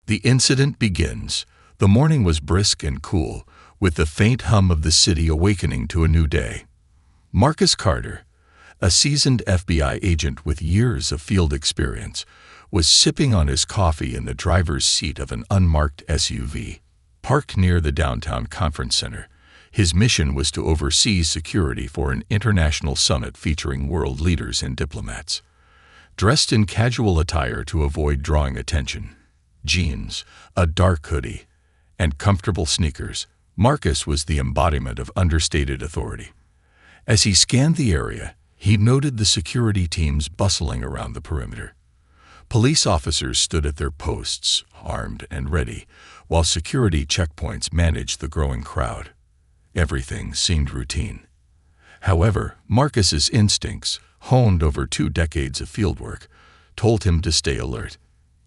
The incident begins. The morning was brisk and cool, with the faint hum of the city awakening to a new day. Marcus Carter, a seasoned FBI agent with years of field experience, was sipping on his coffee in the driver's seat of an unmarked SUV, parked near the downtown conference center. His mission was to oversee security for an international summit featuring world leaders and diplomats. Dressed in casual attire to avoid drawing attention, jeans, a dark hoodie, and comfortable sneakers, Marcus was the embodiment of understated authority. As he scanned the area, he noted the security teams bustling around the perimeter. Police officers stood at their posts, armed and ready, while security checkpoints managed the growing crowd. Everything seemed routine. However, Marcus's instincts, honed over 2 decades of fieldwork, told him to stay alert.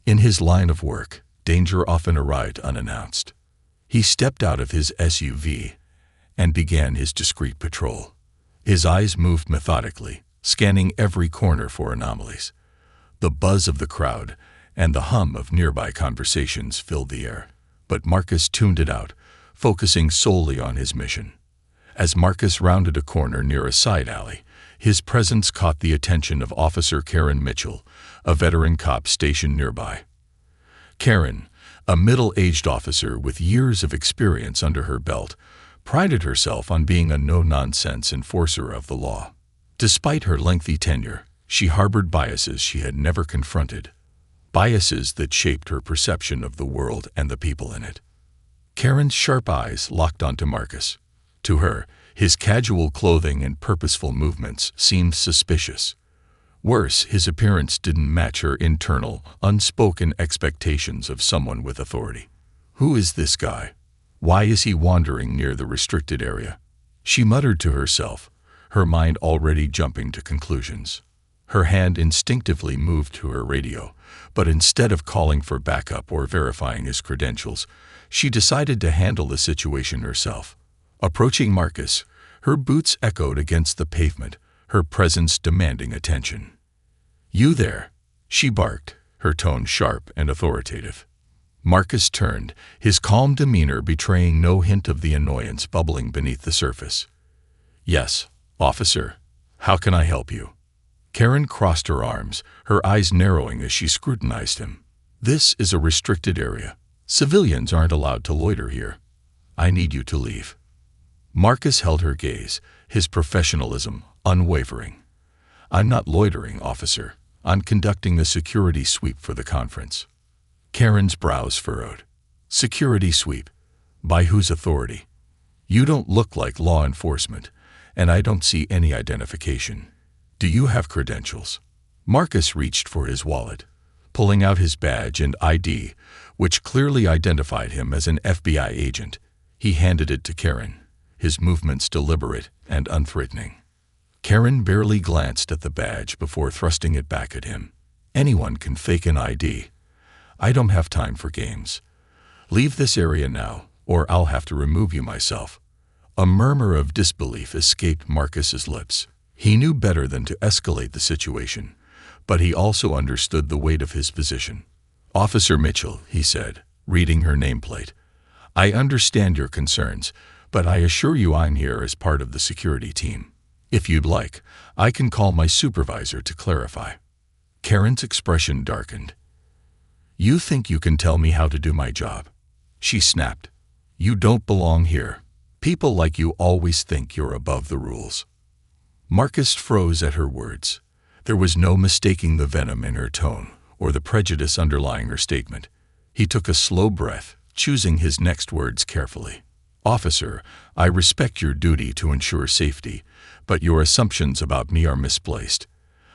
In his line of work, danger often arrived unannounced. He stepped out of his SUV and began his discreet patrol. His eyes moved methodically, scanning every corner for anomalies. The buzz of the crowd and the hum of nearby conversations filled the air, but Marcus tuned it out, focusing solely on his mission. As Marcus rounded a corner near a side alley, his presence caught the attention of Officer Karen Mitchell, a veteran cop stationed nearby. Karen, a middle-aged officer with years of experience under her belt, prided herself on being a no-nonsense enforcer of the law. Despite her lengthy tenure, she harbored biases she had never confronted, biases that shaped her perception of the world and the people in it. Karen's sharp eyes locked onto Marcus. To her, his casual clothing and purposeful movements seemed suspicious. Worse, his appearance didn't match her internal, unspoken expectations of someone with authority. Who is this guy? Why is he wandering near the restricted area? She muttered to herself, her mind already jumping to conclusions. Her hand instinctively moved to her radio, but instead of calling for backup or verifying his credentials, she decided to handle the situation herself. Approaching Marcus, her boots echoed against the pavement, her presence demanding attention. "You there?" she barked, her tone sharp and authoritative. Marcus turned, his calm demeanor betraying no hint of the annoyance bubbling beneath the surface. "Yes, officer. How can I help you?" Karen crossed her arms, her eyes narrowing as she scrutinized him. "This is a restricted area. Civilians aren't allowed to loiter here. I need you to leave." Marcus held her gaze, his professionalism unwavering. "I'm not loitering, officer. I'm conducting the security sweep for the conference." Karen's brows furrowed. "Security sweep? By whose authority? You don't look like law enforcement, and I don't see any identification. Do you have credentials?" Marcus reached for his wallet, pulling out his badge and ID, which clearly identified him as an FBI agent. He handed it to Karen, his movements deliberate and unthreatening. Karen barely glanced at the badge before thrusting it back at him. "Anyone can fake an ID. I don't have time for games. Leave this area now, or I'll have to remove you myself." A murmur of disbelief escaped Marcus's lips. He knew better than to escalate the situation, but he also understood the weight of his position. "Officer Mitchell," he said, reading her nameplate, "I understand your concerns, but I assure you I'm here as part of the security team. If you'd like, I can call my supervisor to clarify." Karen's expression darkened. "You think you can tell me how to do my job?" she snapped. "You don't belong here. People like you always think you're above the rules." Marcus froze at her words. There was no mistaking the venom in her tone or the prejudice underlying her statement. He took a slow breath, choosing his next words carefully. "Officer, I respect your duty to ensure safety, but your assumptions about me are misplaced.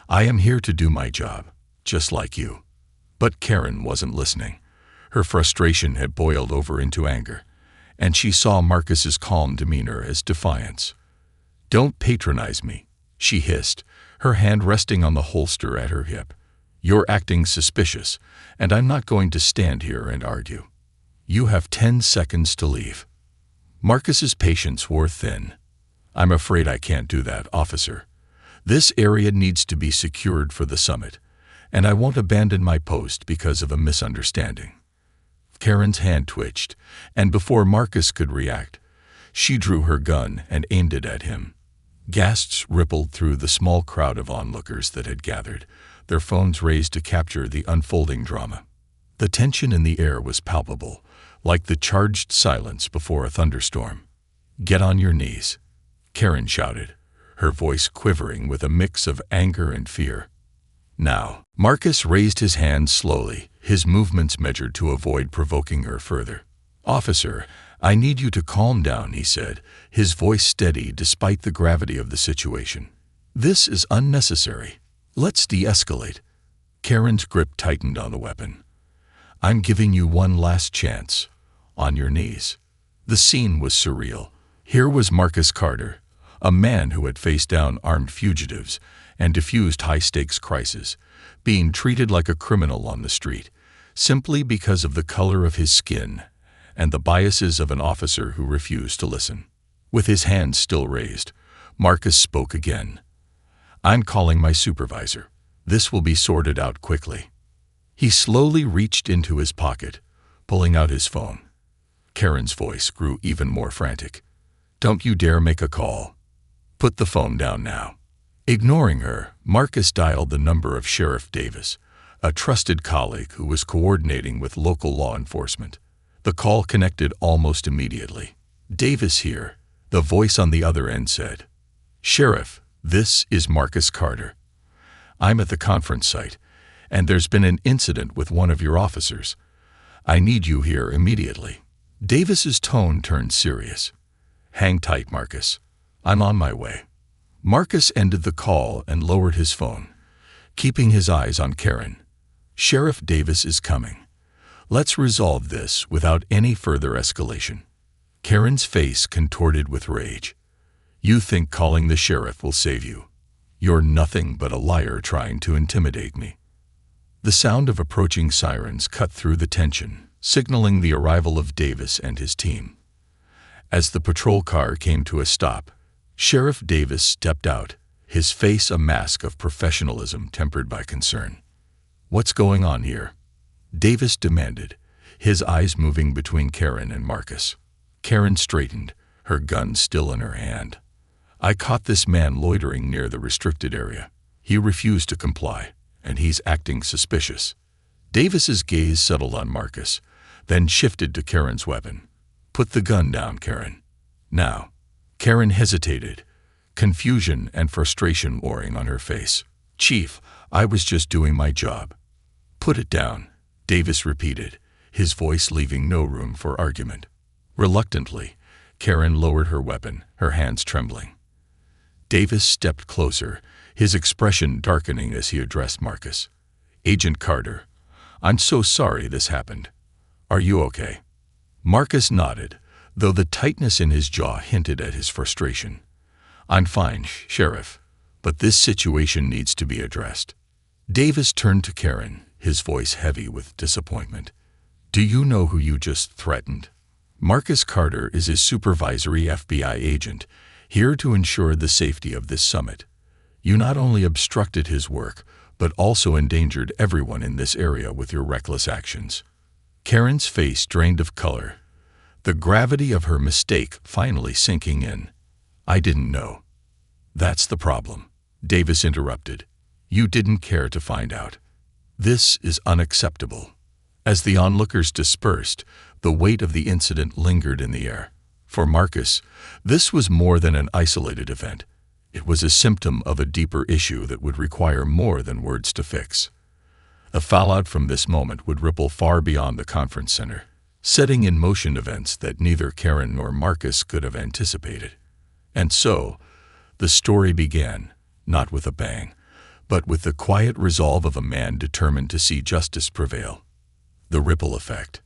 I am here to do my job, just like you." But Karen wasn't listening. Her frustration had boiled over into anger, and she saw Marcus's calm demeanor as defiance. "Don't patronize me," she hissed, her hand resting on the holster at her hip. "You're acting suspicious, and I'm not going to stand here and argue. You have 10 seconds to leave." Marcus's patience wore thin. "I'm afraid I can't do that, officer. This area needs to be secured for the summit, and I won't abandon my post because of a misunderstanding." Karen's hand twitched, and before Marcus could react, she drew her gun and aimed it at him. Gasps rippled through the small crowd of onlookers that had gathered, their phones raised to capture the unfolding drama. The tension in the air was palpable, like the charged silence before a thunderstorm. "Get on your knees," Karen shouted, her voice quivering with a mix of anger and fear. "Now." Marcus raised his hands slowly, his movements measured to avoid provoking her further. "Officer, I need you to calm down," he said, his voice steady despite the gravity of the situation. "This is unnecessary. Let's de-escalate." Karen's grip tightened on the weapon. "I'm giving you one last chance. On your knees." The scene was surreal. Here was Marcus Carter, a man who had faced down armed fugitives and diffused high-stakes crises, being treated like a criminal on the street, simply because of the color of his skin and the biases of an officer who refused to listen. With his hands still raised, Marcus spoke again. "I'm calling my supervisor. This will be sorted out quickly." He slowly reached into his pocket, pulling out his phone. Karen's voice grew even more frantic. "Don't you dare make a call. Put the phone down now." Ignoring her, Marcus dialed the number of Sheriff Davis, a trusted colleague who was coordinating with local law enforcement. The call connected almost immediately. "Davis here," the voice on the other end said. "Sheriff, this is Marcus Carter. I'm at the conference site, and there's been an incident with one of your officers. I need you here immediately." Davis's tone turned serious. "Hang tight, Marcus. I'm on my way." Marcus ended the call and lowered his phone, keeping his eyes on Karen. "Sheriff Davis is coming. Let's resolve this without any further escalation." Karen's face contorted with rage. "You think calling the sheriff will save you? You're nothing but a liar trying to intimidate me." The sound of approaching sirens cut through the tension, signaling the arrival of Davis and his team. As the patrol car came to a stop, Sheriff Davis stepped out, his face a mask of professionalism tempered by concern. "What's going on here?" Davis demanded, his eyes moving between Karen and Marcus. Karen straightened, her gun still in her hand. "I caught this man loitering near the restricted area. He refused to comply, and he's acting suspicious." Davis's gaze settled on Marcus, then shifted to Karen's weapon. "Put the gun down, Karen. Now." Karen hesitated, confusion and frustration warring on her face. "Chief, I was just doing my job." "Put it down," Davis repeated, his voice leaving no room for argument. Reluctantly, Karen lowered her weapon, her hands trembling. Davis stepped closer, his expression darkening as he addressed Marcus. "Agent Carter, I'm so sorry this happened. Are you okay?" Marcus nodded, though the tightness in his jaw hinted at his frustration. "I'm fine, Sheriff, but this situation needs to be addressed." Davis turned to Karen, his voice heavy with disappointment. "Do you know who you just threatened?" Marcus Carter is his supervisory FBI agent, here to ensure the safety of this summit. You not only obstructed his work, but also endangered everyone in this area with your reckless actions. Karen's face drained of color, the gravity of her mistake finally sinking in. "I didn't know." "That's the problem," Davis interrupted. "You didn't care to find out. This is unacceptable." As the onlookers dispersed, the weight of the incident lingered in the air. For Marcus, this was more than an isolated event. It was a symptom of a deeper issue that would require more than words to fix. The fallout from this moment would ripple far beyond the conference center, setting in motion events that neither Karen nor Marcus could have anticipated. And so, the story began, not with a bang, but with the quiet resolve of a man determined to see justice prevail. The ripple effect.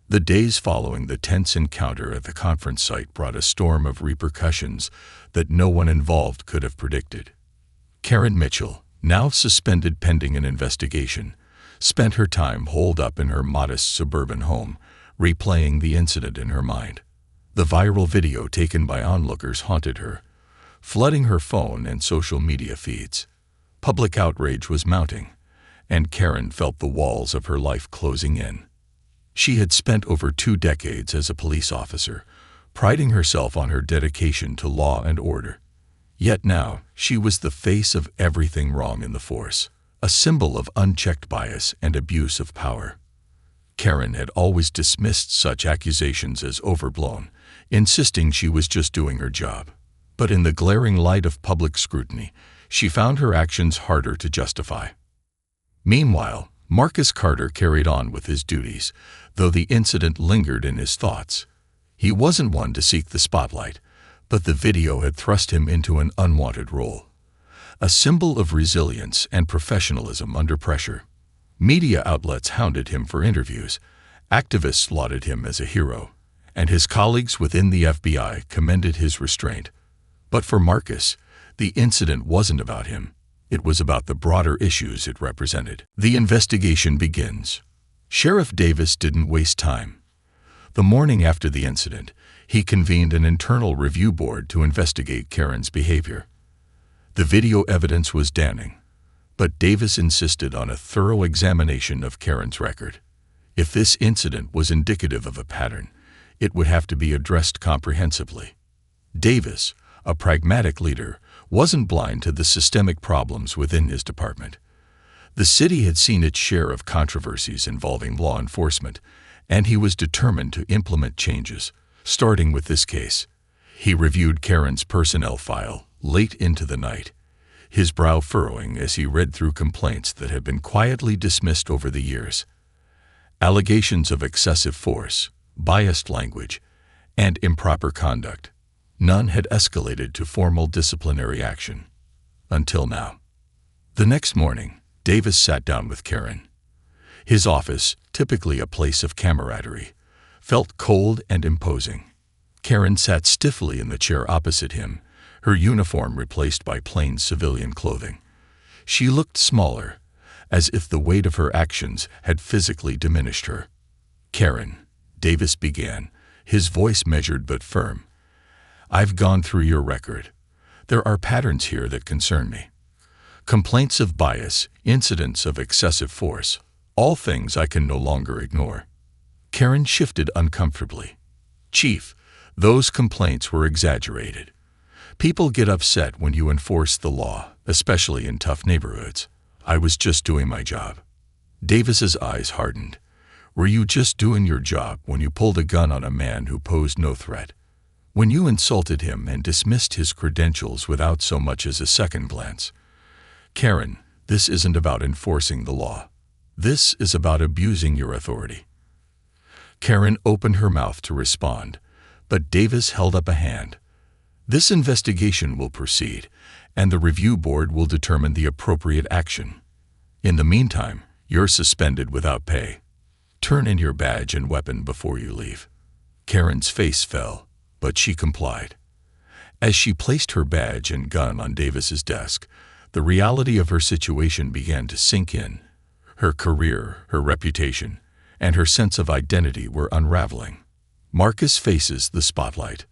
The days following the tense encounter at the conference site brought a storm of repercussions that no one involved could have predicted. Karen Mitchell, now suspended pending an investigation, spent her time holed up in her modest suburban home, replaying the incident in her mind. The viral video taken by onlookers haunted her, flooding her phone and social media feeds. Public outrage was mounting, and Karen felt the walls of her life closing in. She had spent over 2 decades as a police officer, priding herself on her dedication to law and order. Yet now, she was the face of everything wrong in the force, a symbol of unchecked bias and abuse of power. Karen had always dismissed such accusations as overblown, insisting she was just doing her job. But in the glaring light of public scrutiny, she found her actions harder to justify. Meanwhile, Marcus Carter carried on with his duties, though the incident lingered in his thoughts. He wasn't one to seek the spotlight, but the video had thrust him into an unwanted role, a symbol of resilience and professionalism under pressure. Media outlets hounded him for interviews, activists lauded him as a hero, and his colleagues within the FBI commended his restraint. But for Marcus, the incident wasn't about him. It was about the broader issues it represented. The investigation begins. Sheriff Davis didn't waste time. The morning after the incident, he convened an internal review board to investigate Karen's behavior. The video evidence was damning, but Davis insisted on a thorough examination of Karen's record. If this incident was indicative of a pattern, it would have to be addressed comprehensively. Davis, a pragmatic leader, wasn't blind to the systemic problems within his department. The city had seen its share of controversies involving law enforcement, and he was determined to implement changes, starting with this case. He reviewed Karen's personnel file late into the night, his brow furrowing as he read through complaints that had been quietly dismissed over the years. Allegations of excessive force, biased language, and improper conduct. None had escalated to formal disciplinary action. Until now. The next morning, Davis sat down with Karen. His office, typically a place of camaraderie, felt cold and imposing. Karen sat stiffly in the chair opposite him, her uniform replaced by plain civilian clothing. She looked smaller, as if the weight of her actions had physically diminished her. "Karen," Davis began, his voice measured but firm, "I've gone through your record. There are patterns here that concern me. Complaints of bias, incidents of excessive force, all things I can no longer ignore." Karen shifted uncomfortably. "Chief, those complaints were exaggerated. People get upset when you enforce the law, especially in tough neighborhoods. I was just doing my job." Davis's eyes hardened. "Were you just doing your job when you pulled a gun on a man who posed no threat? When you insulted him and dismissed his credentials without so much as a second glance? Karen, this isn't about enforcing the law. This is about abusing your authority." Karen opened her mouth to respond, but Davis held up a hand. "This investigation will proceed, and the review board will determine the appropriate action. In the meantime, you're suspended without pay. Turn in your badge and weapon before you leave." Karen's face fell, but she complied. As she placed her badge and gun on Davis's desk, the reality of her situation began to sink in. Her career, her reputation, and her sense of identity were unraveling. Marcus faces the spotlight.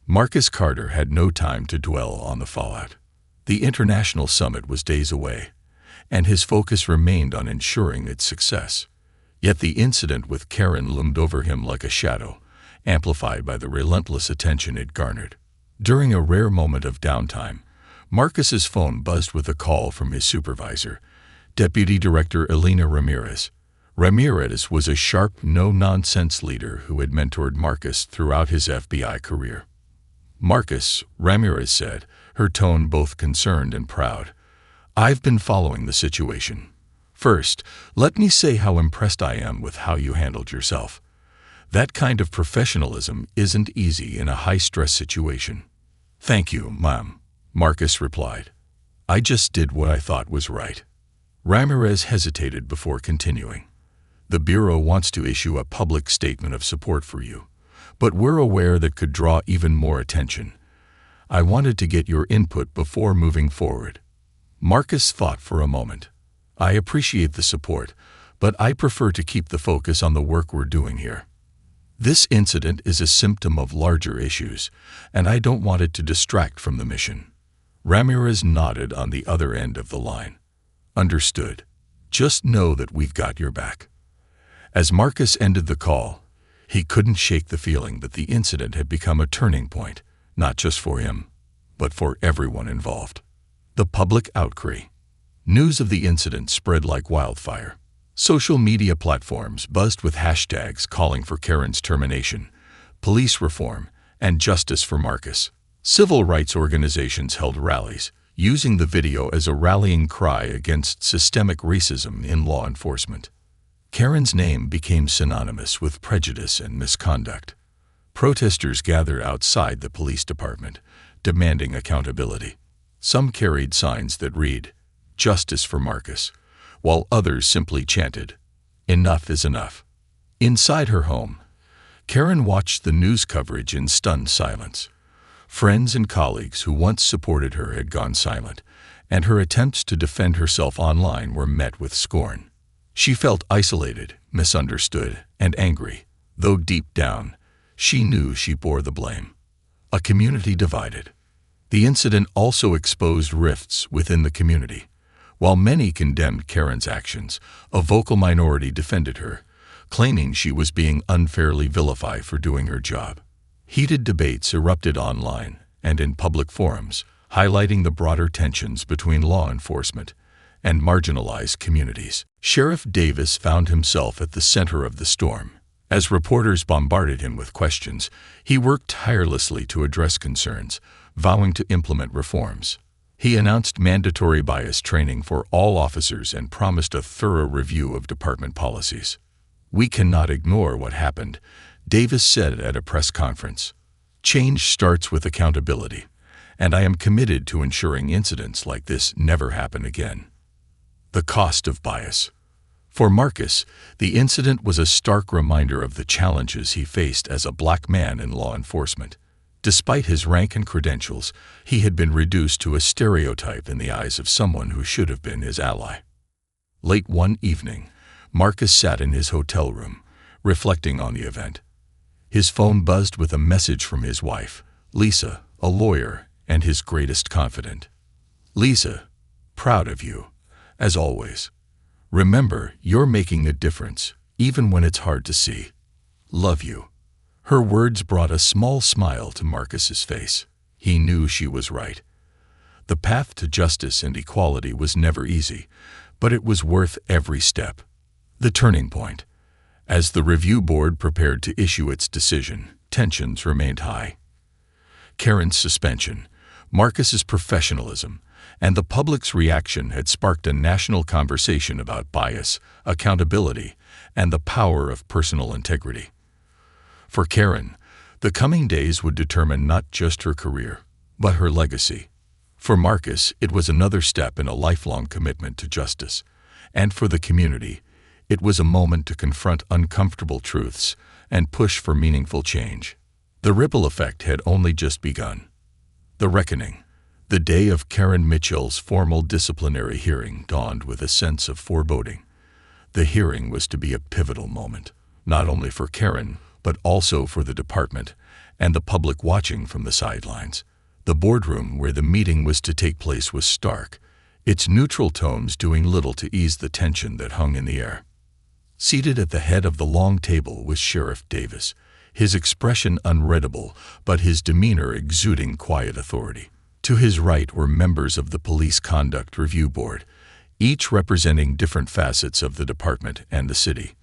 Marcus Carter had no time to dwell on the fallout. The international summit was days away, and his focus remained on ensuring its success. Yet the incident with Karen loomed over him like a shadow, amplified by the relentless attention it garnered. During a rare moment of downtime, Marcus's phone buzzed with a call from his supervisor, Deputy Director Elena Ramirez. Ramirez was a sharp, no-nonsense leader who had mentored Marcus throughout his FBI career. "Marcus," Ramirez said, her tone both concerned and proud, "I've been following the situation. First, let me say how impressed I am with how you handled yourself. That kind of professionalism isn't easy in a high-stress situation." "Thank you, ma'am," Marcus replied. "I just did what I thought was right." Ramirez hesitated before continuing. "The Bureau wants to issue a public statement of support for you, but we're aware that could draw even more attention. I wanted to get your input before moving forward." Marcus thought for a moment. "I appreciate the support, but I prefer to keep the focus on the work we're doing here. This incident is a symptom of larger issues, and I don't want it to distract from the mission." Ramirez nodded on the other end of the line. "Understood. Just know that we've got your back." As Marcus ended the call, he couldn't shake the feeling that the incident had become a turning point, not just for him, but for everyone involved. The public outcry. News of the incident spread like wildfire. Social media platforms buzzed with hashtags calling for Karen's termination, police reform, and justice for Marcus. Civil rights organizations held rallies, using the video as a rallying cry against systemic racism in law enforcement. Karen's name became synonymous with prejudice and misconduct. Protesters gathered outside the police department, demanding accountability. Some carried signs that read, "Justice for Marcus," while others simply chanted, "Enough is enough." Inside her home, Karen watched the news coverage in stunned silence. Friends and colleagues who once supported her had gone silent, and her attempts to defend herself online were met with scorn. She felt isolated, misunderstood, and angry, though deep down, she knew she bore the blame. A community divided. The incident also exposed rifts within the community. While many condemned Karen's actions, a vocal minority defended her, claiming she was being unfairly vilified for doing her job. Heated debates erupted online and in public forums, highlighting the broader tensions between law enforcement and marginalized communities. Sheriff Davis found himself at the center of the storm. As reporters bombarded him with questions, he worked tirelessly to address concerns, vowing to implement reforms. He announced mandatory bias training for all officers and promised a thorough review of department policies. "We cannot ignore what happened," Davis said at a press conference. "Change starts with accountability, and I am committed to ensuring incidents like this never happen again." The cost of bias. For Marcus, the incident was a stark reminder of the challenges he faced as a black man in law enforcement. Despite his rank and credentials, he had been reduced to a stereotype in the eyes of someone who should have been his ally. Late one evening, Marcus sat in his hotel room, reflecting on the event. His phone buzzed with a message from his wife, Lisa, a lawyer and his greatest confidant. "Lisa, proud of you, as always. Remember, you're making a difference, even when it's hard to see. Love you." Her words brought a small smile to Marcus's face. He knew she was right. The path to justice and equality was never easy, but it was worth every step. The turning point. As the review board prepared to issue its decision, tensions remained high. Karen's suspension, Marcus's professionalism, and the public's reaction had sparked a national conversation about bias, accountability, and the power of personal integrity. For Karen, the coming days would determine not just her career, but her legacy. For Marcus, it was another step in a lifelong commitment to justice. And for the community, it was a moment to confront uncomfortable truths and push for meaningful change. The ripple effect had only just begun. The reckoning. The day of Karen Mitchell's formal disciplinary hearing dawned with a sense of foreboding. The hearing was to be a pivotal moment, not only for Karen, but also for the department and the public watching from the sidelines. The boardroom where the meeting was to take place was stark, its neutral tones doing little to ease the tension that hung in the air. Seated at the head of the long table was Sheriff Davis, his expression unreadable, but his demeanor exuding quiet authority. To his right were members of the Police Conduct Review Board, each representing different facets of the department and the city.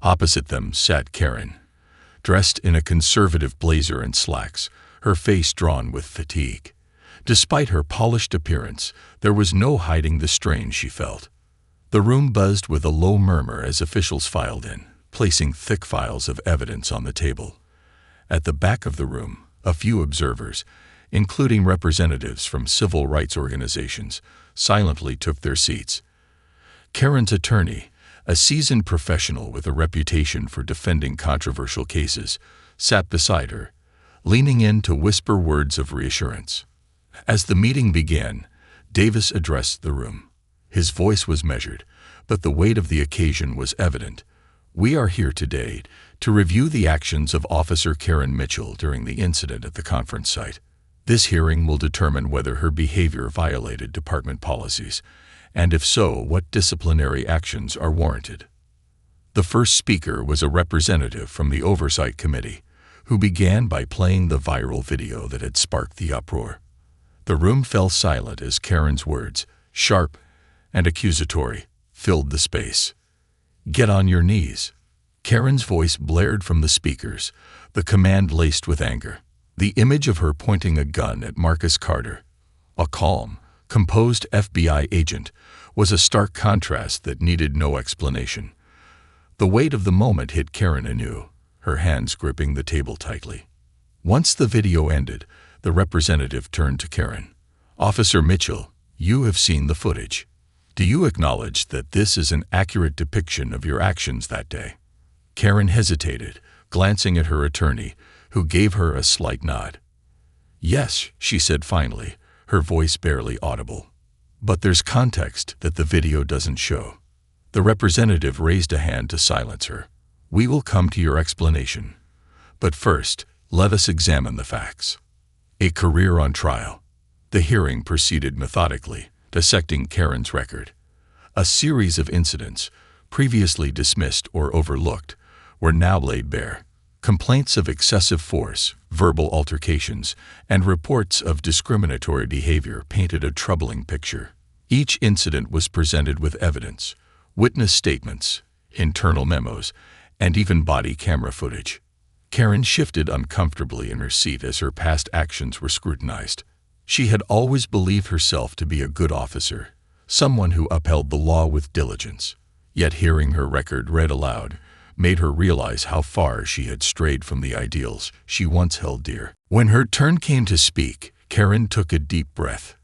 Opposite them sat Karen, dressed in a conservative blazer and slacks, her face drawn with fatigue. Despite her polished appearance, there was no hiding the strain she felt. The room buzzed with a low murmur as officials filed in, placing thick files of evidence on the table. At the back of the room, a few observers, including representatives from civil rights organizations, silently took their seats. Karen's attorney, a seasoned professional with a reputation for defending controversial cases, sat beside her, leaning in to whisper words of reassurance. As the meeting began, Davis addressed the room. His voice was measured, but the weight of the occasion was evident. "We are here today to review the actions of Officer Karen Mitchell during the incident at the conference site. This hearing will determine whether her behavior violated department policies, and if so, what disciplinary actions are warranted." The first speaker was a representative from the Oversight Committee, who began by playing the viral video that had sparked the uproar. The room fell silent as Karen's words, sharp and accusatory, filled the space. "Get on your knees." Karen's voice blared from the speakers, the command laced with anger. The image of her pointing a gun at Marcus Carter, a calm, composed FBI agent, was a stark contrast that needed no explanation. The weight of the moment hit Karen anew, her hands gripping the table tightly. Once the video ended, the representative turned to Karen. "Officer Mitchell, you have seen the footage. Do you acknowledge that this is an accurate depiction of your actions that day?" Karen hesitated, glancing at her attorney, who gave her a slight nod. "Yes," she said finally, her voice barely audible. "But there's context that the video doesn't show." The representative raised a hand to silence her. "We will come to your explanation. But first, let us examine the facts." A career on trial. The hearing proceeded methodically, dissecting Karen's record. A series of incidents, previously dismissed or overlooked, were now laid bare. Complaints of excessive force, verbal altercations, and reports of discriminatory behavior painted a troubling picture. Each incident was presented with evidence, witness statements, internal memos, and even body camera footage. Karen shifted uncomfortably in her seat as her past actions were scrutinized. She had always believed herself to be a good officer, someone who upheld the law with diligence. Yet hearing her record read aloud made her realize how far she had strayed from the ideals she once held dear. When her turn came to speak, Karen took a deep breath.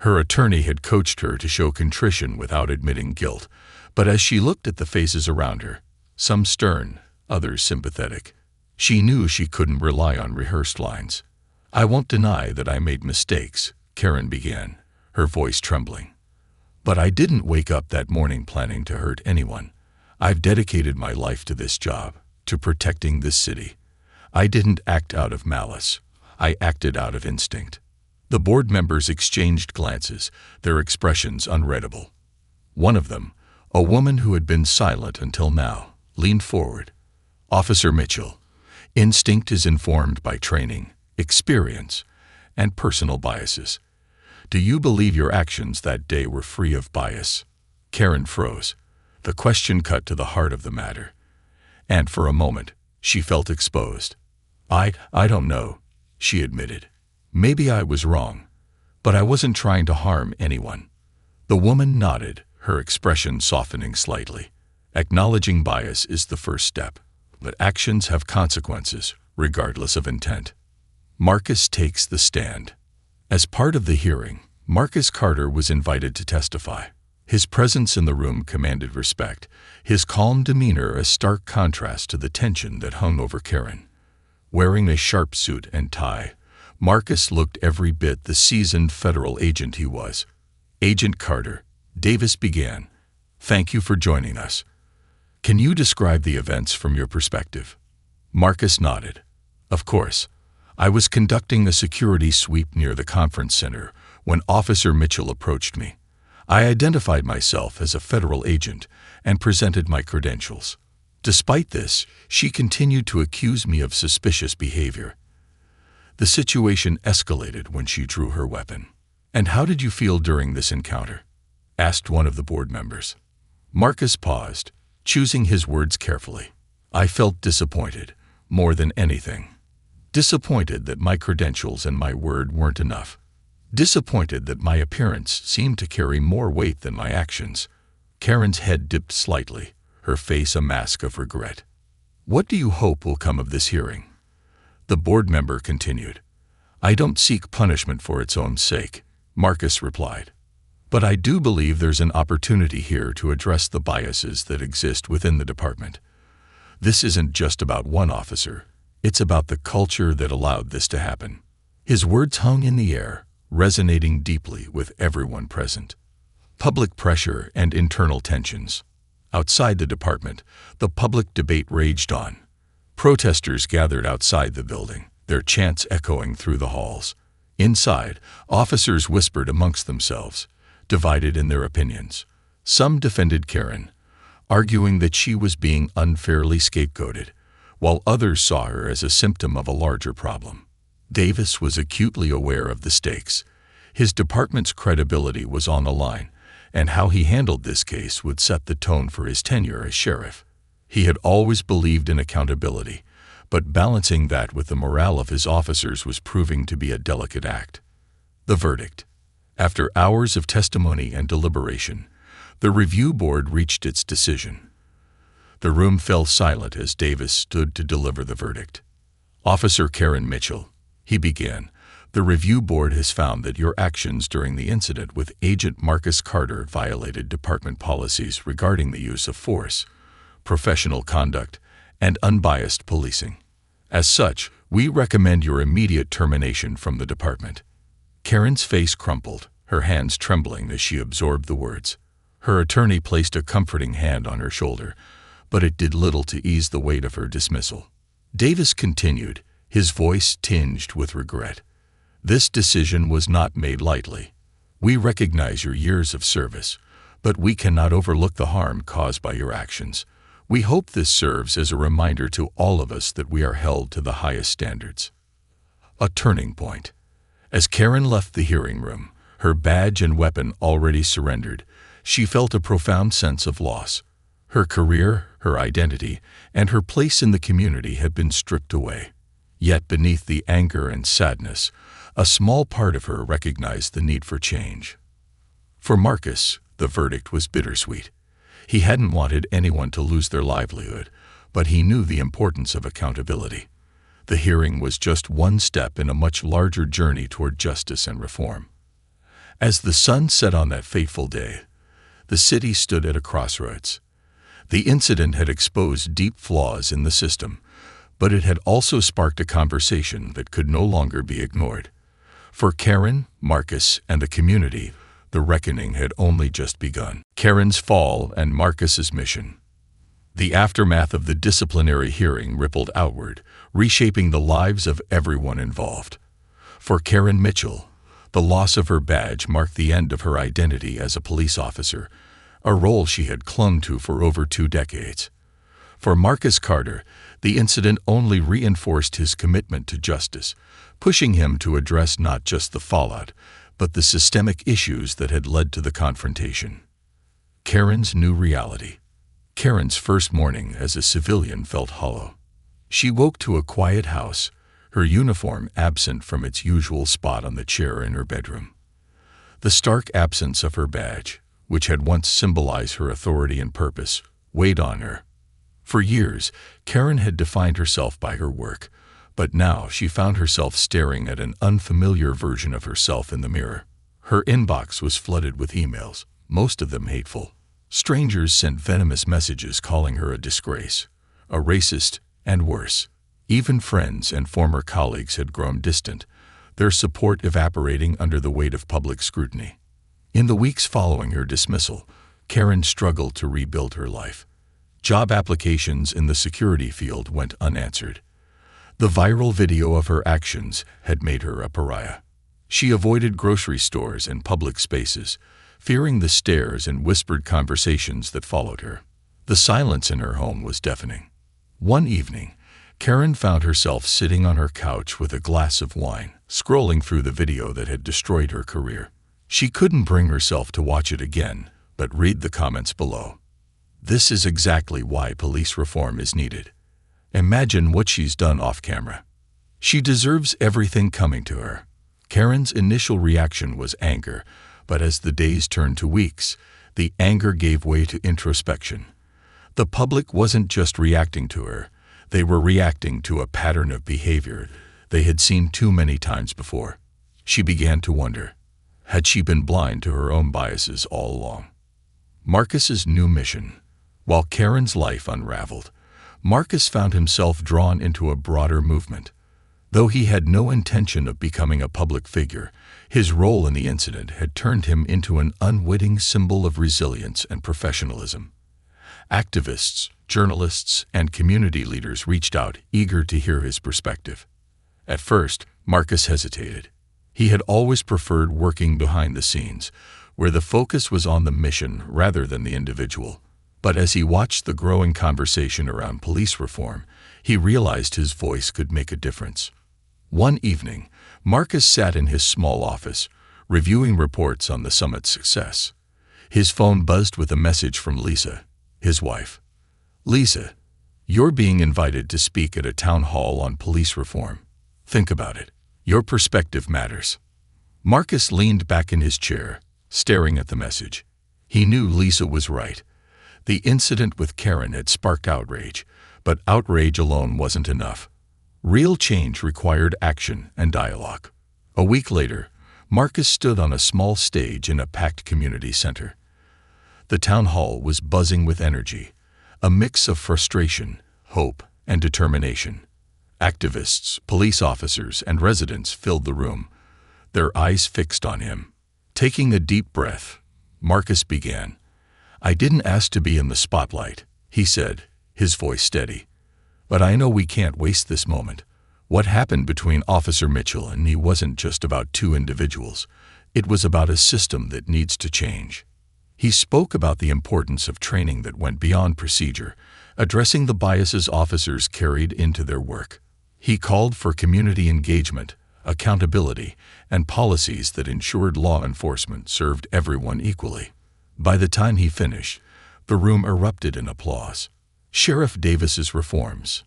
Her attorney had coached her to show contrition without admitting guilt, but as she looked at the faces around her, some stern, others sympathetic, she knew she couldn't rely on rehearsed lines. "I won't deny that I made mistakes," Karen began, her voice trembling. "But I didn't wake up that morning planning to hurt anyone. I've dedicated my life to this job, to protecting this city. I didn't act out of malice. I acted out of instinct." The board members exchanged glances, their expressions unreadable. One of them, a woman who had been silent until now, leaned forward. "Officer Mitchell, instinct is informed by training, experience, and personal biases. Do you believe your actions that day were free of bias?" Karen froze. The question cut to the heart of the matter, and for a moment, she felt exposed. I don't know," she admitted. "Maybe I was wrong, but I wasn't trying to harm anyone." The woman nodded, her expression softening slightly. Acknowledging bias is the first step, but actions have consequences, regardless of intent. Marcus takes the stand. As part of the hearing, Marcus Carter was invited to testify. His presence in the room commanded respect, his calm demeanor a stark contrast to the tension that hung over Karen. Wearing a sharp suit and tie, Marcus looked every bit the seasoned federal agent he was. "Agent Carter," Davis began, "thank you for joining us. Can you describe the events from your perspective?" Marcus nodded. "Of course. I was conducting a security sweep near the conference center when Officer Mitchell approached me. I identified myself as a federal agent and presented my credentials. Despite this, she continued to accuse me of suspicious behavior. The situation escalated when she drew her weapon." "And how did you feel during this encounter?" asked one of the board members. Marcus paused, choosing his words carefully. "I felt disappointed, more than anything. Disappointed that my credentials and my word weren't enough. Disappointed that my appearance seemed to carry more weight than my actions." Karen's head dipped slightly, her face a mask of regret. "What do you hope will come of this hearing?" The board member continued. "I don't seek punishment for its own sake," Marcus replied. "But I do believe there's an opportunity here to address the biases that exist within the department. This isn't just about one officer. It's about the culture that allowed this to happen." His words hung in the air, resonating deeply with everyone present. Public pressure and internal tensions. Outside the department, the public debate raged on. Protesters gathered outside the building, their chants echoing through the halls. Inside, officers whispered amongst themselves, divided in their opinions. Some defended Karen, arguing that she was being unfairly scapegoated, while others saw her as a symptom of a larger problem. Davis was acutely aware of the stakes. His department's credibility was on the line, and how he handled this case would set the tone for his tenure as sheriff. He had always believed in accountability, but balancing that with the morale of his officers was proving to be a delicate act. The verdict. After hours of testimony and deliberation, the review board reached its decision. The room fell silent as Davis stood to deliver the verdict. "Officer Karen Mitchell," he began, "the review board has found that your actions during the incident with Agent Marcus Carter violated department policies regarding the use of force, professional conduct, and unbiased policing. As such, we recommend your immediate termination from the department." Karen's face crumpled, her hands trembling as she absorbed the words. Her attorney placed a comforting hand on her shoulder, but it did little to ease the weight of her dismissal. Davis continued, his voice tinged with regret. "This decision was not made lightly. We recognize your years of service, but we cannot overlook the harm caused by your actions. We hope this serves as a reminder to all of us that we are held to the highest standards." A turning point. As Karen left the hearing room, her badge and weapon already surrendered, she felt a profound sense of loss. Her career, her identity, and her place in the community had been stripped away. Yet beneath the anger and sadness, a small part of her recognized the need for change. For Marcus, the verdict was bittersweet. He hadn't wanted anyone to lose their livelihood, but he knew the importance of accountability. The hearing was just one step in a much larger journey toward justice and reform. As the sun set on that fateful day, the city stood at a crossroads. The incident had exposed deep flaws in the system, but it had also sparked a conversation that could no longer be ignored. For Karen, Marcus, and the community, the reckoning had only just begun. Karen's fall and Marcus's mission. The aftermath of the disciplinary hearing rippled outward, reshaping the lives of everyone involved. For Karen Mitchell, the loss of her badge marked the end of her identity as a police officer, a role she had clung to for over 2 decades. For Marcus Carter, the incident only reinforced his commitment to justice, pushing him to address not just the fallout, but the systemic issues that had led to the confrontation. Karen's new reality. Karen's first morning as a civilian felt hollow. She woke to a quiet house, her uniform absent from its usual spot on the chair in her bedroom. The stark absence of her badge, which had once symbolized her authority and purpose, weighed on her. For years, Karen had defined herself by her work, but now she found herself staring at an unfamiliar version of herself in the mirror. Her inbox was flooded with emails, most of them hateful. Strangers sent venomous messages calling her a disgrace, a racist, and worse. Even friends and former colleagues had grown distant, their support evaporating under the weight of public scrutiny. In the weeks following her dismissal, Karen struggled to rebuild her life. Job applications in the security field went unanswered. The viral video of her actions had made her a pariah. She avoided grocery stores and public spaces, fearing the stares and whispered conversations that followed her. The silence in her home was deafening. One evening, Karen found herself sitting on her couch with a glass of wine, scrolling through the video that had destroyed her career. She couldn't bring herself to watch it again, but read the comments below. "This is exactly why police reform is needed. Imagine what she's done off camera. She deserves everything coming to her." Karen's initial reaction was anger, but as the days turned to weeks, the anger gave way to introspection. The public wasn't just reacting to her, they were reacting to a pattern of behavior they had seen too many times before. She began to wonder, had she been blind to her own biases all along? Marcus's new mission. While Karen's life unraveled, Marcus found himself drawn into a broader movement. Though he had no intention of becoming a public figure, his role in the incident had turned him into an unwitting symbol of resilience and professionalism. Activists, journalists, and community leaders reached out, eager to hear his perspective. At first, Marcus hesitated. He had always preferred working behind the scenes, where the focus was on the mission rather than the individual. But as he watched the growing conversation around police reform, he realized his voice could make a difference. One evening, Marcus sat in his small office, reviewing reports on the summit's success. His phone buzzed with a message from Lisa, his wife. "Lisa, you're being invited to speak at a town hall on police reform. Think about it. Your perspective matters." Marcus leaned back in his chair, staring at the message. He knew Lisa was right. The incident with Karen had sparked outrage, but outrage alone wasn't enough. Real change required action and dialogue. A week later, Marcus stood on a small stage in a packed community center. The town hall was buzzing with energy, a mix of frustration, hope, and determination. Activists, police officers, and residents filled the room, their eyes fixed on him. Taking a deep breath, Marcus began. "I didn't ask to be in the spotlight," he said, his voice steady. "But I know we can't waste this moment. What happened between Officer Mitchell and me wasn't just about two individuals. It was about a system that needs to change." He spoke about the importance of training that went beyond procedure, addressing the biases officers carried into their work. He called for community engagement, accountability, and policies that ensured law enforcement served everyone equally. By the time he finished, the room erupted in applause. Sheriff Davis's reforms.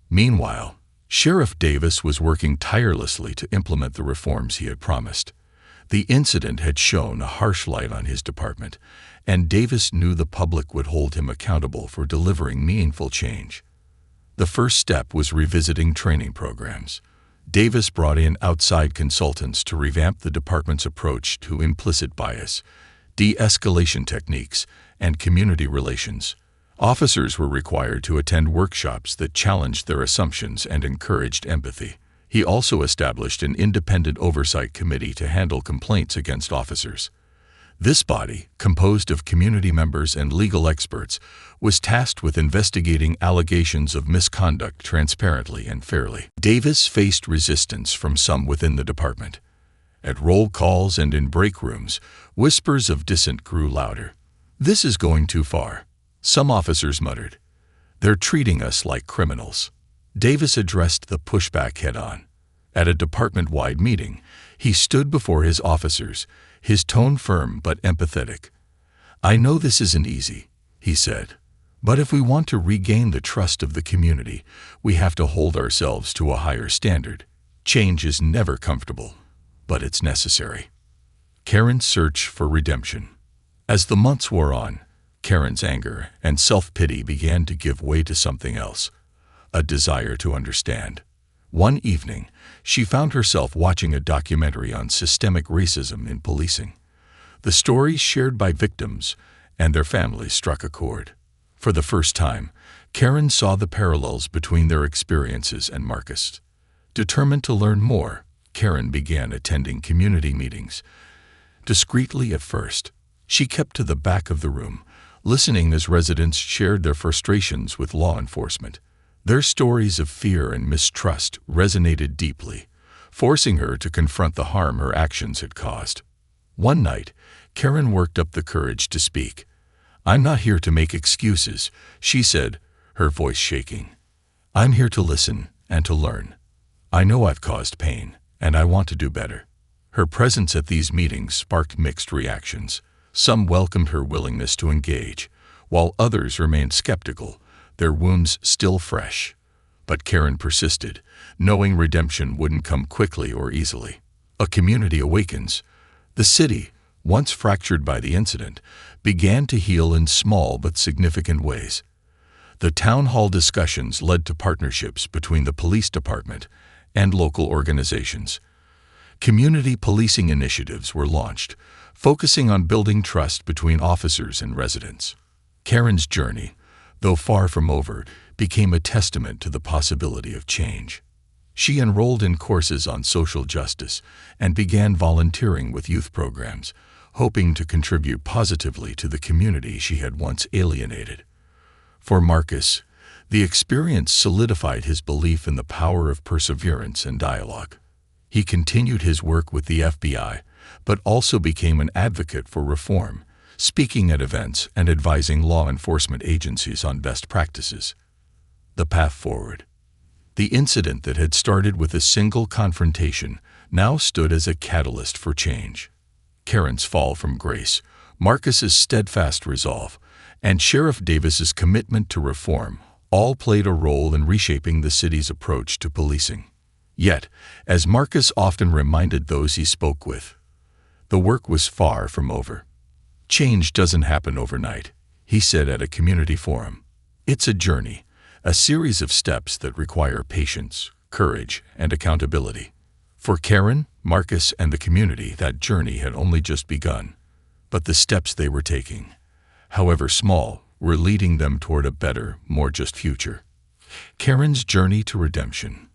Meanwhile, Sheriff Davis was working tirelessly to implement the reforms he had promised. The incident had shone a harsh light on his department, and Davis knew the public would hold him accountable for delivering meaningful change. The first step was revisiting training programs. Davis brought in outside consultants to revamp the department's approach to implicit bias, de-escalation techniques, and community relations. Officers were required to attend workshops that challenged their assumptions and encouraged empathy. He also established an independent oversight committee to handle complaints against officers. This body, composed of community members and legal experts, was tasked with investigating allegations of misconduct transparently and fairly. Davis faced resistance from some within the department. At roll calls and in break rooms, whispers of dissent grew louder. "This is going too far," some officers muttered. "They're treating us like criminals." Davis addressed the pushback head-on. At a department-wide meeting, he stood before his officers, his tone firm but empathetic. "I know this isn't easy," he said, "but if we want to regain the trust of the community, we have to hold ourselves to a higher standard. Change is never comfortable, but it's necessary." Karen's search for redemption. As the months wore on, Karen's anger and self-pity began to give way to something else, a desire to understand. One evening, she found herself watching a documentary on systemic racism in policing. The stories shared by victims and their families struck a chord. For the first time, Karen saw the parallels between their experiences and Marcus. Determined to learn more, Karen began attending community meetings. Discreetly at first, she kept to the back of the room, listening as residents shared their frustrations with law enforcement. Their stories of fear and mistrust resonated deeply, forcing her to confront the harm her actions had caused. One night, Karen worked up the courage to speak. "I'm not here to make excuses," she said, her voice shaking. "I'm here to listen and to learn. I know I've caused pain, and I want to do better." Her presence at these meetings sparked mixed reactions. Some welcomed her willingness to engage, while others remained skeptical, their wounds still fresh. But Karen persisted, knowing redemption wouldn't come quickly or easily. A community awakens. The city, once fractured by the incident, began to heal in small but significant ways. The town hall discussions led to partnerships between the police department and local organizations. Community policing initiatives were launched, focusing on building trust between officers and residents. Karen's journey, though far from over, became a testament to the possibility of change. She enrolled in courses on social justice and began volunteering with youth programs, hoping to contribute positively to the community she had once alienated. For Marcus, the experience solidified his belief in the power of perseverance and dialogue. He continued his work with the FBI, but also became an advocate for reform, speaking at events and advising law enforcement agencies on best practices. The path forward. The incident that had started with a single confrontation now stood as a catalyst for change. Karen's fall from grace, Marcus's steadfast resolve, and Sheriff Davis's commitment to reform all played a role in reshaping the city's approach to policing. Yet, as Marcus often reminded those he spoke with, the work was far from over. Change doesn't happen overnight, he said at a community forum. It's a journey, a series of steps that require patience, courage, and accountability. For Karen, Marcus, and the community, that journey had only just begun. But the steps they were taking, however small, were leading them toward a better, more just future. Karen's journey to redemption.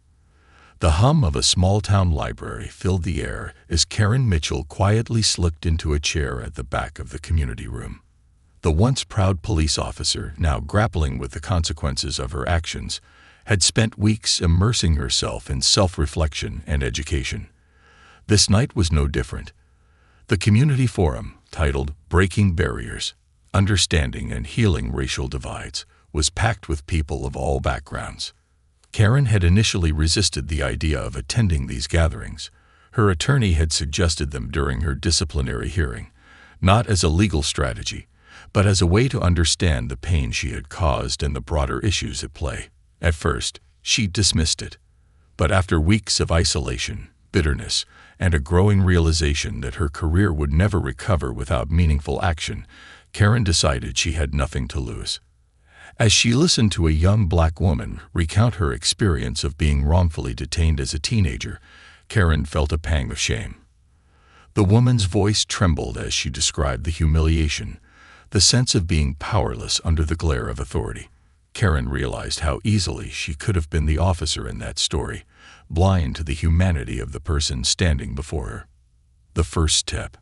The hum of a small-town library filled the air as Karen Mitchell quietly slipped into a chair at the back of the community room. The once proud police officer, now grappling with the consequences of her actions, had spent weeks immersing herself in self-reflection and education. This night was no different. The community forum, titled "Breaking Barriers, Understanding and Healing Racial Divides," was packed with people of all backgrounds. Karen had initially resisted the idea of attending these gatherings. Her attorney had suggested them during her disciplinary hearing, not as a legal strategy, but as a way to understand the pain she had caused and the broader issues at play. At first, she dismissed it, but after weeks of isolation, bitterness, and a growing realization that her career would never recover without meaningful action, Karen decided she had nothing to lose. As she listened to a young black woman recount her experience of being wrongfully detained as a teenager, Karen felt a pang of shame. The woman's voice trembled as she described the humiliation, the sense of being powerless under the glare of authority. Karen realized how easily she could have been the officer in that story, blind to the humanity of the person standing before her. The first step.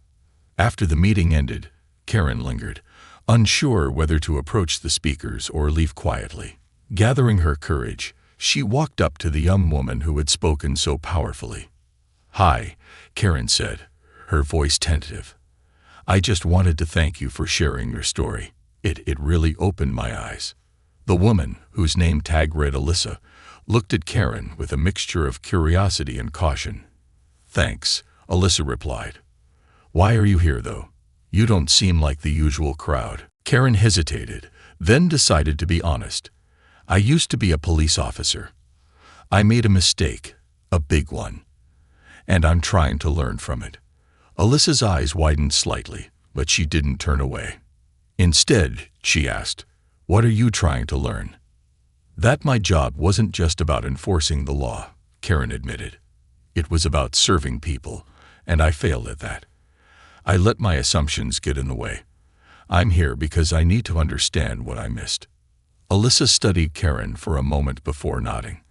After the meeting ended, Karen lingered, unsure whether to approach the speakers or leave quietly. Gathering her courage, she walked up to the young woman who had spoken so powerfully. "Hi," Karen said, her voice tentative. "I just wanted to thank you for sharing your story. It really opened my eyes." The woman, whose name tag read Alyssa, looked at Karen with a mixture of curiosity and caution. "Thanks," Alyssa replied. "Why are you here, though? You don't seem like the usual crowd." Karen hesitated, then decided to be honest. "I used to be a police officer. I made a mistake, a big one, and I'm trying to learn from it." Alyssa's eyes widened slightly, but she didn't turn away. Instead, she asked, "What are you trying to learn?" "That my job wasn't just about enforcing the law," Karen admitted. "It was about serving people, and I failed at that. I let my assumptions get in the way. I'm here because I need to understand what I missed." Alyssa studied Karen for a moment before nodding.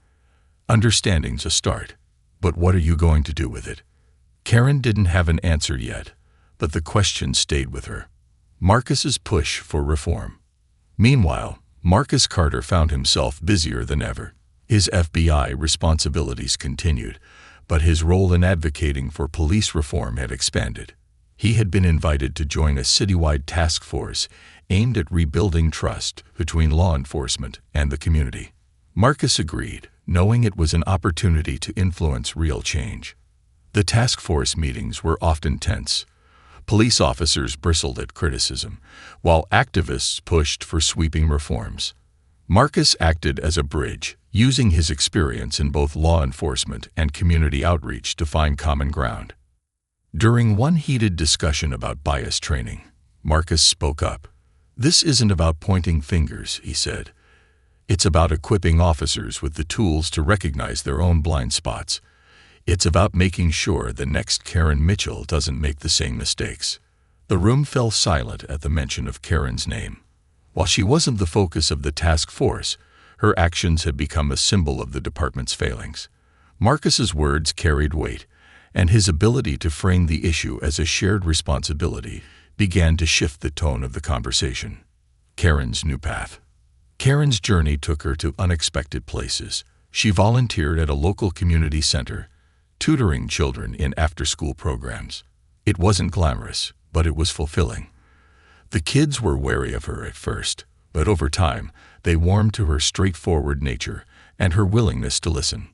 "Understanding's a start, but what are you going to do with it?" Karen didn't have an answer yet, but the question stayed with her. Marcus's push for reform. Meanwhile, Marcus Carter found himself busier than ever. His FBI responsibilities continued, but his role in advocating for police reform had expanded. He had been invited to join a citywide task force aimed at rebuilding trust between law enforcement and the community. Marcus agreed, knowing it was an opportunity to influence real change. The task force meetings were often tense. Police officers bristled at criticism, while activists pushed for sweeping reforms. Marcus acted as a bridge, using his experience in both law enforcement and community outreach to find common ground. During one heated discussion about bias training, Marcus spoke up. "This isn't about pointing fingers," he said. "It's about equipping officers with the tools to recognize their own blind spots. It's about making sure the next Karen Mitchell doesn't make the same mistakes." The room fell silent at the mention of Karen's name. While she wasn't the focus of the task force, her actions had become a symbol of the department's failings. Marcus's words carried weight, and his ability to frame the issue as a shared responsibility began to shift the tone of the conversation. Karen's new path. Karen's journey took her to unexpected places. She volunteered at a local community center, tutoring children in after-school programs. It wasn't glamorous, but it was fulfilling. The kids were wary of her at first, but over time, they warmed to her straightforward nature and her willingness to listen.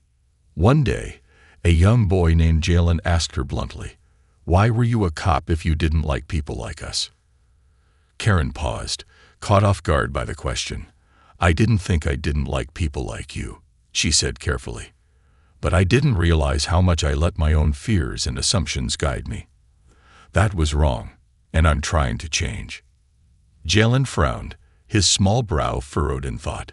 One day, a young boy named Jalen asked her bluntly, "Why were you a cop if you didn't like people like us?" Karen paused, caught off guard by the question. "I didn't think I didn't like people like you," she said carefully. "But I didn't realize how much I let my own fears and assumptions guide me. That was wrong, and I'm trying to change." Jalen frowned, his small brow furrowed in thought.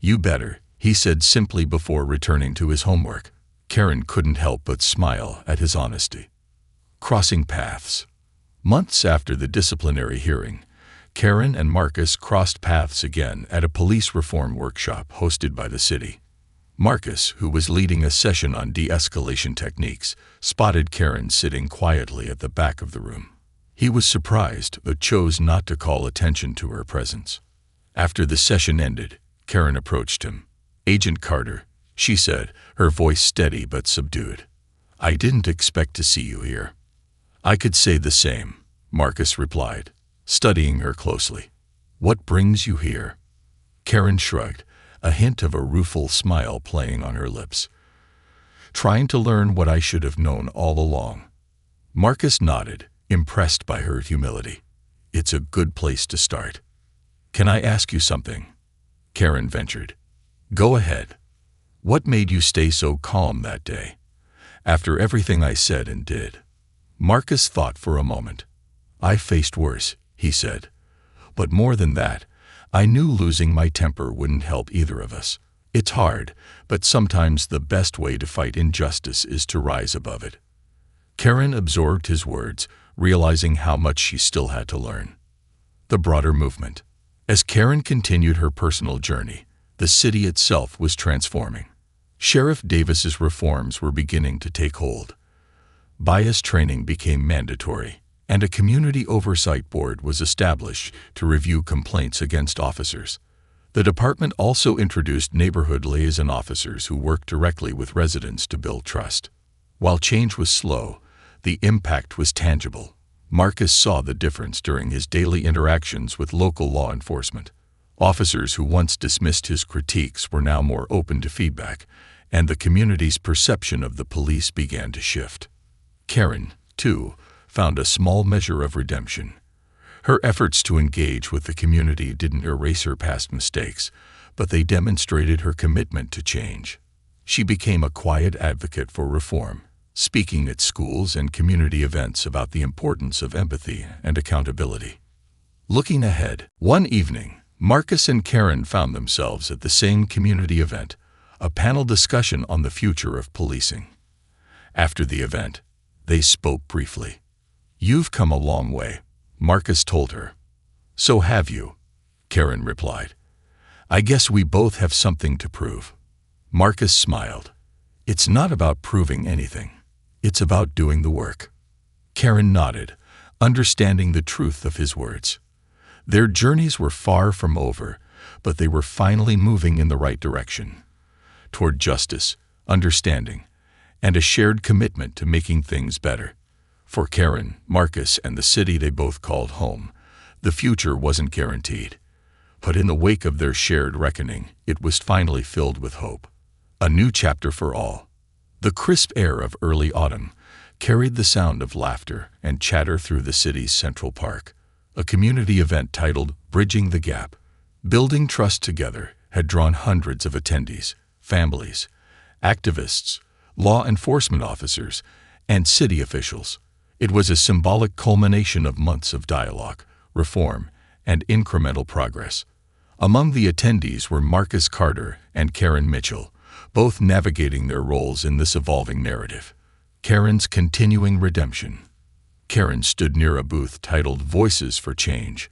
"You better," he said simply before returning to his homework. Karen couldn't help but smile at his honesty. Crossing paths. Months after the disciplinary hearing, Karen and Marcus crossed paths again at a police reform workshop hosted by the city. Marcus, who was leading a session on de-escalation techniques, spotted Karen sitting quietly at the back of the room. He was surprised but chose not to call attention to her presence. After the session ended, Karen approached him. "Agent Carter," she said, her voice steady but subdued. "I didn't expect to see you here." "I could say the same," Marcus replied, studying her closely. "What brings you here?" Karen shrugged, a hint of a rueful smile playing on her lips. "Trying to learn what I should have known all along." Marcus nodded, impressed by her humility. "It's a good place to start." "Can I ask you something?" Karen ventured. "Go ahead. What made you stay so calm that day, after everything I said and did?" Marcus thought for a moment. "I faced worse," he said. "But more than that, I knew losing my temper wouldn't help either of us. It's hard, but sometimes the best way to fight injustice is to rise above it." Karen absorbed his words, realizing how much she still had to learn. The broader movement. As Karen continued her personal journey, the city itself was transforming. Sheriff Davis's reforms were beginning to take hold. Bias training became mandatory, and a community oversight board was established to review complaints against officers. The department also introduced neighborhood liaison officers who worked directly with residents to build trust. While change was slow, the impact was tangible. Marcus saw the difference during his daily interactions with local law enforcement. Officers who once dismissed his critiques were now more open to feedback, and the community's perception of the police began to shift. Karen, too, found a small measure of redemption. Her efforts to engage with the community didn't erase her past mistakes, but they demonstrated her commitment to change. She became a quiet advocate for reform, speaking at schools and community events about the importance of empathy and accountability. Looking ahead, one evening, Marcus and Karen found themselves at the same community event, a panel discussion on the future of policing. After the event, they spoke briefly. "You've come a long way," Marcus told her. "So have you," Karen replied. "I guess we both have something to prove." Marcus smiled. "It's not about proving anything. It's about doing the work." Karen nodded, understanding the truth of his words. Their journeys were far from over, but they were finally moving in the right direction, toward justice, understanding, and a shared commitment to making things better. For Karen, Marcus, and the city they both called home, the future wasn't guaranteed. But in the wake of their shared reckoning, it was finally filled with hope. A new chapter for all. The crisp air of early autumn carried the sound of laughter and chatter through the city's Central Park. A community event titled Bridging the Gap, Building Trust Together, had drawn hundreds of attendees, families, activists, law enforcement officers, and city officials. It was a symbolic culmination of months of dialogue, reform, and incremental progress. Among the attendees were Marcus Carter and Karen Mitchell, both navigating their roles in this evolving narrative. Karen's continuing redemption. Karen stood near a booth titled Voices for Change,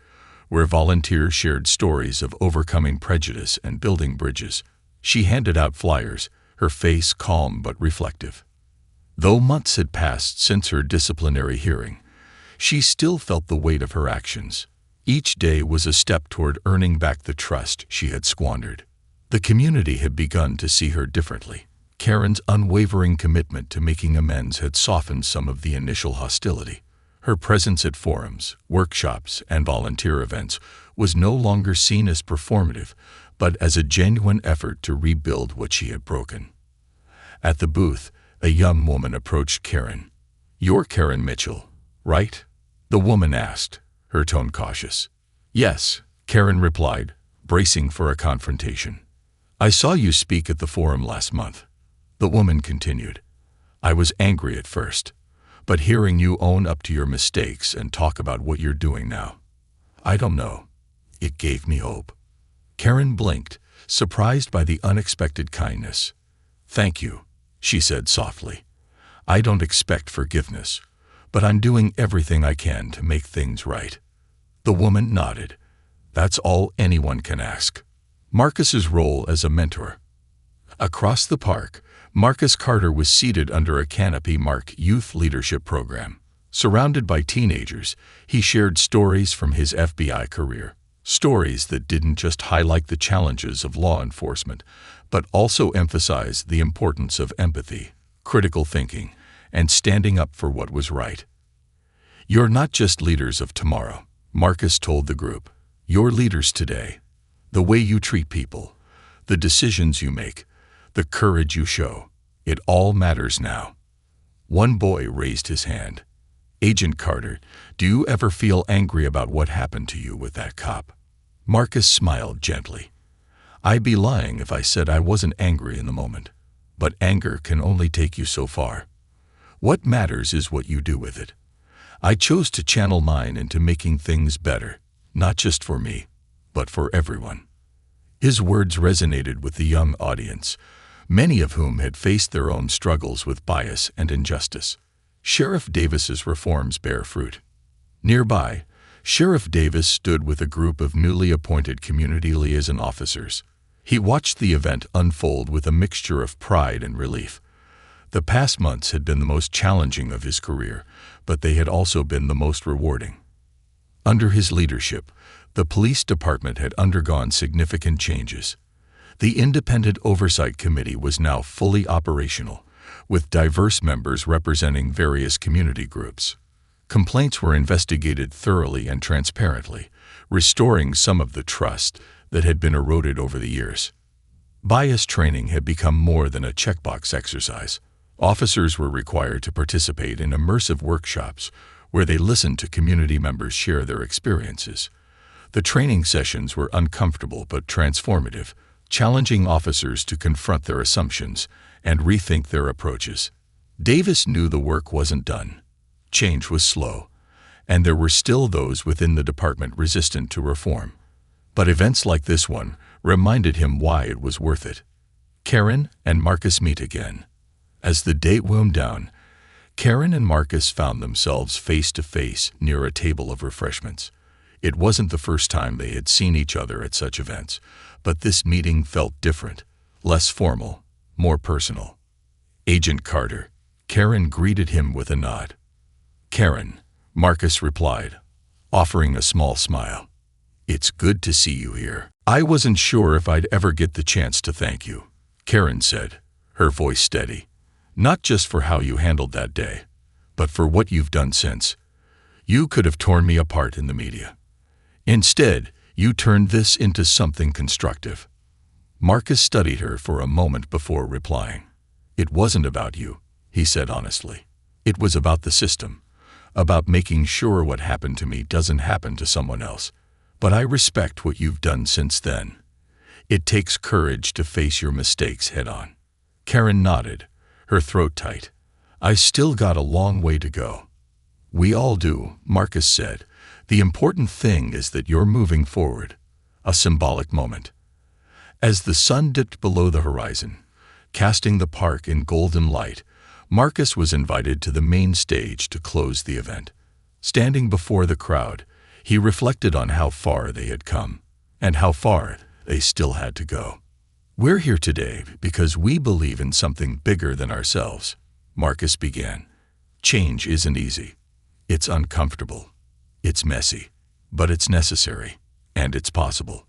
where volunteers shared stories of overcoming prejudice and building bridges. She handed out flyers, her face calm but reflective. Though months had passed since her disciplinary hearing, she still felt the weight of her actions. Each day was a step toward earning back the trust she had squandered. The community had begun to see her differently. Karen's unwavering commitment to making amends had softened some of the initial hostility. Her presence at forums, workshops, and volunteer events was no longer seen as performative, but as a genuine effort to rebuild what she had broken. At the booth, a young woman approached Karen. "You're Karen Mitchell, right?" the woman asked, her tone cautious. "Yes," Karen replied, bracing for a confrontation. "I saw you speak at the forum last month." The woman continued. "I was angry at first, but hearing you own up to your mistakes and talk about what you're doing now, I don't know, it gave me hope." Karen blinked, surprised by the unexpected kindness. "Thank you," she said softly. "I don't expect forgiveness, but I'm doing everything I can to make things right." The woman nodded. "That's all anyone can ask." Marcus's role as a mentor. Across the park, Marcus Carter was seated under a canopy marked Youth Leadership Program. Surrounded by teenagers, he shared stories from his FBI career. Stories that didn't just highlight the challenges of law enforcement, but also emphasized the importance of empathy, critical thinking, and standing up for what was right. "You're not just leaders of tomorrow," Marcus told the group. "You're leaders today. The way you treat people, the decisions you make, the courage you show, it all matters now." One boy raised his hand. "Agent Carter, do you ever feel angry about what happened to you with that cop?" Marcus smiled gently. "I'd be lying if I said I wasn't angry in the moment. But anger can only take you so far. What matters is what you do with it. I chose to channel mine into making things better, not just for me, but for everyone." His words resonated with the young audience, many of whom had faced their own struggles with bias and injustice. Sheriff Davis's reforms bear fruit. Nearby, Sheriff Davis stood with a group of newly appointed community liaison officers. He watched the event unfold with a mixture of pride and relief. The past months had been the most challenging of his career, but they had also been the most rewarding. Under his leadership, the police department had undergone significant changes. The Independent Oversight Committee was now fully operational, with diverse members representing various community groups. Complaints were investigated thoroughly and transparently, restoring some of the trust that had been eroded over the years. Bias training had become more than a checkbox exercise. Officers were required to participate in immersive workshops where they listened to community members share their experiences. The training sessions were uncomfortable but transformative, challenging officers to confront their assumptions and rethink their approaches. Davis knew the work wasn't done. Change was slow, and there were still those within the department resistant to reform. But events like this one reminded him why it was worth it. Karen and Marcus meet again. As the day wound down, Karen and Marcus found themselves face to face near a table of refreshments. It wasn't the first time they had seen each other at such events, but this meeting felt different, less formal, more personal. "Agent Carter," Karen greeted him with a nod. "Karen," Marcus replied, offering a small smile. "It's good to see you here. I wasn't sure if I'd ever get the chance to thank you," Karen said, her voice steady. "Not just for how you handled that day, but for what you've done since. You could have torn me apart in the media. Instead, you turned this into something constructive." Marcus studied her for a moment before replying. "It wasn't about you," he said honestly. "It was about the system, about making sure what happened to me doesn't happen to someone else. But I respect what you've done since then. It takes courage to face your mistakes head-on." Karen nodded, her throat tight. "I still got a long way to go." "We all do," Marcus said. "The important thing is that you're moving forward." A symbolic moment. As the sun dipped below the horizon, casting the park in golden light, Marcus was invited to the main stage to close the event. Standing before the crowd, he reflected on how far they had come, and how far they still had to go. "We're here today because we believe in something bigger than ourselves," Marcus began. "Change isn't easy. It's uncomfortable. It's messy. But it's necessary, and it's possible."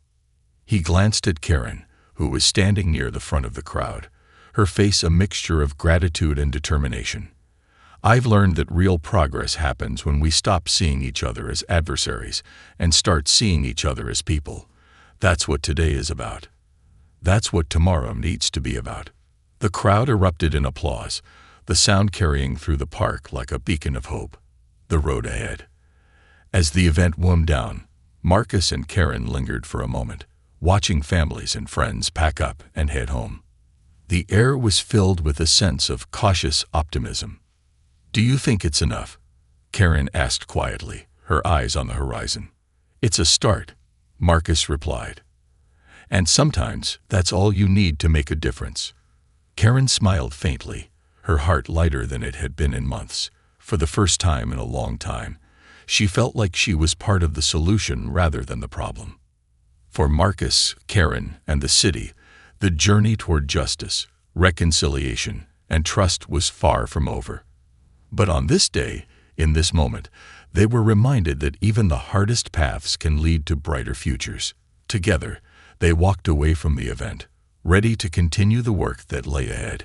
He glanced at Karen, who was standing near the front of the crowd, her face a mixture of gratitude and determination. I've learned that real progress happens when we stop seeing each other as adversaries and start seeing each other as people. That's what today is about. That's what tomorrow needs to be about." The crowd erupted in applause, the sound carrying through the park like a beacon of hope. The road ahead. As the event wound down, Marcus and Karen lingered for a moment, watching families and friends pack up and head home. The air was filled with a sense of cautious optimism. "Do you think it's enough?" Karen asked quietly, her eyes on the horizon. "It's a start," Marcus replied. "And sometimes that's all you need to make a difference." Karen smiled faintly, her heart lighter than it had been in months. For the first time in a long time, she felt like she was part of the solution rather than the problem. For Marcus, Karen, and the city, the journey toward justice, reconciliation, and trust was far from over. But on this day, in this moment, they were reminded that even the hardest paths can lead to brighter futures. Together, they walked away from the event, ready to continue the work that lay ahead.